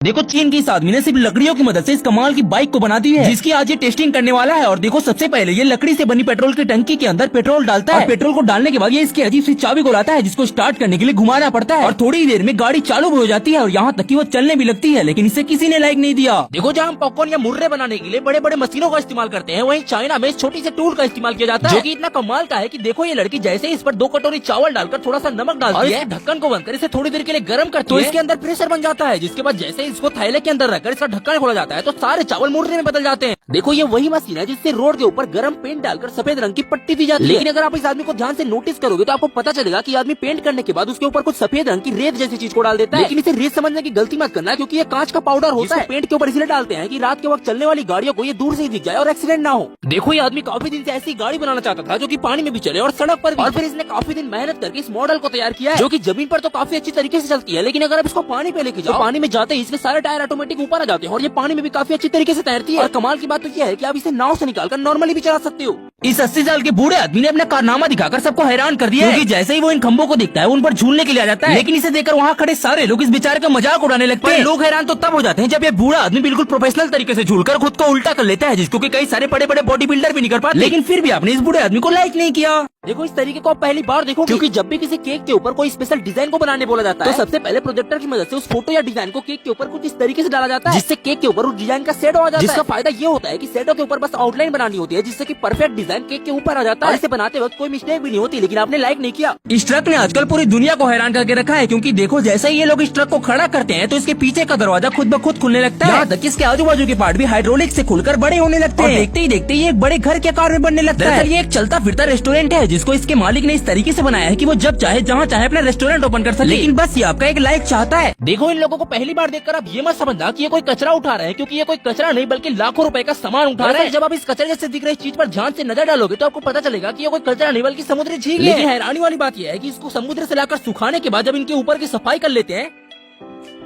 देखो चीन की इस आदमी ने सिर्फ लकड़ियों की मदद से इस कमाल की बाइक को बना दी है, जिसकी आज ये टेस्टिंग करने वाला है। और देखो सबसे पहले ये लकड़ी से बनी पेट्रोल की टंकी के अंदर पेट्रोल डालता है। पेट्रोल को डालने के बाद ये इसकी अजीब सी चाबी को लाता है, जिसको स्टार्ट करने के लिए घुमाना पड़ता है और थोड़ी देर में गाड़ी चालू भी हो जाती है और यहाँ तक कि वो चलने भी लगती है। लेकिन इसे किसी ने लाइक नहीं दिया। देखो जहाँ हम पॉपकॉर्न या मुर्रे बनाने के लिए बड़े बड़े मशीनों का इस्तेमाल करते हैं, वहीं चाइना में इस छोटी से टूल का इस्तेमाल किया जाता है, जो कि इतना कमाल का है कि देखो ये लड़की जैसे इस पर 2 कटोरी चावल डालकर थोड़ा सा नमक डालती है, ढक्कन को बंद कर इसे थोड़ी देर के लिए गर्म करती है, तो इसके अंदर प्रेशर बन जाता है, जिसके बाद जैसे इसको थैले के अंदर रखकर इसका ढक्कन खोला जाता है तो सारे चावल मुर्रे में बदल जाते हैं। देखो ये वही मशीन है जिससे रोड के ऊपर गर्म पेंट डालकर सफेद रंग की पट्टी दी जाती है। लेकिन अगर आप इस आदमी को ध्यान से नोटिस करोगे तो आपको पता चलेगा कि आदमी पेंट करने के बाद उसके ऊपर कुछ सफेद रंग की रेत जैसी चीज को डाल देता है। लेकिन इसे रेत समझने की गलती मत करना, क्योंकि ये कांच का पाउडर होता है। पेंट के ऊपर इसलिए डालते हैं कि रात के वक्त चलने वाली गाड़ियों को ये दूर से ही दिख जाए और एक्सीडेंट ना हो। देखो ये आदमी काफी दिन से ऐसी गाड़ी बनाना चाहता था जो कि पानी में भी चले और सड़क पर भी, और फिर इसने काफी दिन मेहनत करके इस मॉडल को तैयार किया है, जो कि जमीन पर तो काफी अच्छी तरीके से चलती है, लेकिन अगर आप इसको पानी पे लेके जाओ, पानी में जाते ही इसके सारे टायर ऑटोमेटिक ऊपर आ जाते हैं और ये पानी में भी काफी अच्छी तरीके से तैरती है। और कमाल की बात तो यह है कि आप इसे नाव से निकालकर नॉर्मली भी चला सकते हो। इस 80 साल के बूढ़े आदमी ने अपना कारनामा दिखाकर सबको हैरान कर दिया है, क्योंकि जैसे ही वो इन खंभों को दिखता है उन पर झूलने के लिए आ जाता है। लेकिन इसे देखकर वहाँ खड़े सारे लोग इस बेचारे का मजाक उड़ाने लगते हैं। लोग हैरान तो तब हो जाते हैं जब ये बूढ़ा आदमी बिल्कुल प्रोफेशनल तरीके से झूलकर खुद को उल्टा कर लेता है, जिसको कि कई सारे बड़े बड़े बॉडी बिल्डर भी नहीं कर पाते। लेकिन फिर भी आपने इस बूढ़े आदमी को लाइक नहीं किया। देखो इस तरीके को आप पहली बार देखो, क्योंकि जब भी किसी केक के ऊपर कोई स्पेशल डिजाइन को बनाने बोला जाता है तो सबसे पहले प्रोजेक्टर की मदद से उस फोटो या डिजाइन को केक के ऊपर कुछ इस तरीके से डाला जाता है, जिससे केक के ऊपर उस डिजाइन का शेडो आ जाता है। जिसका फायदा ये होता है कि शेडो के ऊपर बस आउटलाइन बनानी होती है, जिससे कि परफेक्ट डिजाइन केक के ऊपर आ जाता है। इसे बनाते वक्त कोई मिस्टेक भी नहीं होती, लेकिन आपने लाइक नहीं किया। इस ट्रक ने आजकल पूरी दुनिया को हैरान करके रखा है, क्योंकि देखो जैसे ही ये लोग इस ट्रक को खड़ा करते हैं तो इसके पीछे का दरवाजा खुद ब खुद खुलने लगता है, यहाँ तक इसके आजू बाजू के पार्ट भी हाइड्रोलिक से खुलकर बड़े होने लगते हैं। देखते ही देखते ये एक बड़े घर के आकार में बनने लगता है। ये एक चलता फिरता रेस्टोरेंट है, जिसको इसके मालिक इस तरीके से बनाया है कि वो जब चाहे जहाँ चाहे अपना रेस्टोरेंट ओपन कर सके। लेकिन बस ये आपका एक लाइक चाहता है। देखो इन लोगों को पहली बार देखकर आप ये मत समझना कि ये कोई कचरा उठा रहे हैं, क्योंकि ये कोई कचरा नहीं बल्कि लाखों रुपए का सामान उठा रहे हैं। जब आप इस कचरे जैसे दिख रही चीज पर ध्यान से नजर डालोगे तो आपको पता चलेगा कि ये कोई कचरा नहीं बल्कि समुद्री झील है। लेकिन हैरानी वाली बात यह है कि इसको समुद्र से लाकर सुखाने के बाद जब इनके ऊपर की सफाई कर लेते हैं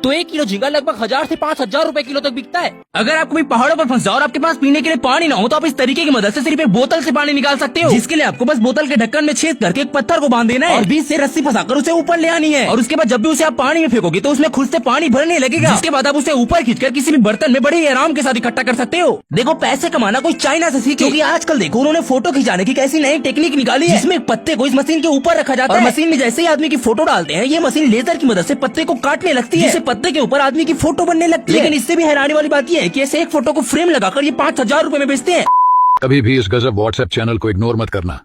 तो 1 किलो झींगा लगभग 1000 से 5000 रुपए किलो तक बिकता है। अगर आप कभी पहाड़ों पर फंस जाओ और आपके पास पीने के लिए पानी ना हो तो आप इस तरीके की मदद से सिर्फ एक बोतल से पानी निकाल सकते हो, जिसके लिए आपको बस बोतल के ढक्कन में छेद करके एक पत्थर को बांध देना है और बीच से रस्सी फंसाकर उसे ऊपर ले आनी है। और उसके बाद जब भी उसे आप पानी में फेंकोगे तो उसमें खुद से पानी भरने लगेगा, जिसके बाद आप उसे ऊपर खींचकर किसी भी बर्तन में बड़े आराम के साथ इकट्ठा कर सकते हो। देखो पैसे कमाना कोई चाइना से सीखे, क्योंकि आजकल देखो उन्होंने फोटो खिंचाने की कैसी नई टेक्निक निकाली है, जिसमें पत्ते को इस मशीन के ऊपर रखा जाता है और मशीन में जैसे ही आदमी की फोटो डालते हैं ये मशीन लेजर की मदद से पत्ते को काटने लगती है, जिससे पत्ते के ऊपर आदमी की फोटो बनने लगती है। लेकिन इससे भी हैरानी वाली बात यह है कि ऐसे एक फोटो को फ्रेम लगाकर ये 5000 रुपए में बेचते हैं। कभी भी इस गजब व्हाट्सएप चैनल को इग्नोर मत करना।